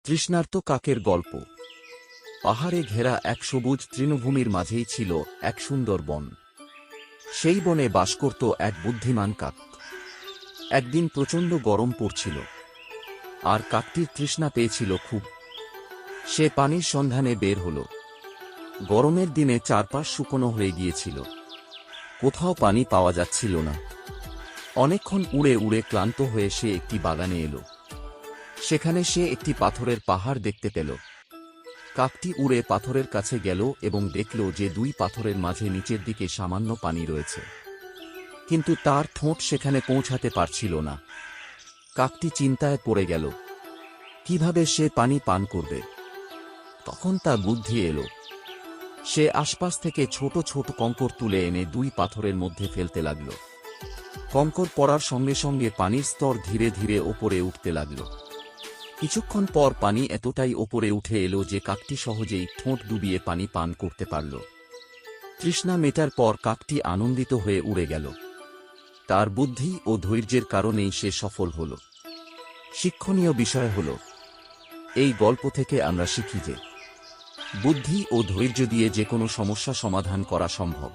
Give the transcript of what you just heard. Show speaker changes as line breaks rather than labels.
তৃষ্ণার্ত কাকের গল্প। পাহাড়ে ঘেরা এক সবুজ তৃণভূমির মাঝেই ছিল এক সুন্দর বন। সেই বনে বাস করত এক বুদ্ধিমান কাক। একদিন প্রচণ্ড গরম পড়ছিল, আর কাকটির তৃষ্ণা পেয়েছিল খুব। সে পানির সন্ধানে বের হল। গরমের দিনে চারপাশ শুকনো হয়ে গিয়েছিল, কোথাও পানি পাওয়া যাচ্ছিল না। অনেকক্ষণ উড়ে উড়ে ক্লান্ত হয়ে সে একটি বাগানে এলো। সেখানে সে একটি পাথরের পাহাড় দেখতে পেল। কাকটি উড়ে পাথরের কাছে গেল এবং দেখল যে দুই পাথরের মাঝে নিচের দিকে সামান্য পানি রয়েছে, কিন্তু তার ঠোঁট সেখানে পৌঁছাতে পারছিল না। কাকটি চিন্তায় পড়ে গেল, কিভাবে সে পানি পান করবে। তখন তার বুদ্ধি এলো। সে আশপাশ থেকে ছোট ছোট কঙ্কর তুলে এনে দুই পাথরের মধ্যে ফেলতে লাগল। কঙ্কর পড়ার সঙ্গে সঙ্গে পানির স্তর ধীরে ধীরে ওপরে উঠতে লাগল। কিছুক্ষণ পর পানি এতটাই ওপরে উঠে এলো যে কাকটি সহজেই ঠোঁট ডুবিয়ে পানি পান করতে পারল। তৃষ্ণা মেটার পর কাকটি আনন্দিত হয়ে উড়ে গেল। তার বুদ্ধি ও ধৈর্যের কারণেই সে সফল হল। শিক্ষণীয় বিষয় হল, এই গল্প থেকে আমরা শিখি যে বুদ্ধি ও ধৈর্য দিয়ে যে কোনো সমস্যা সমাধান করা সম্ভব।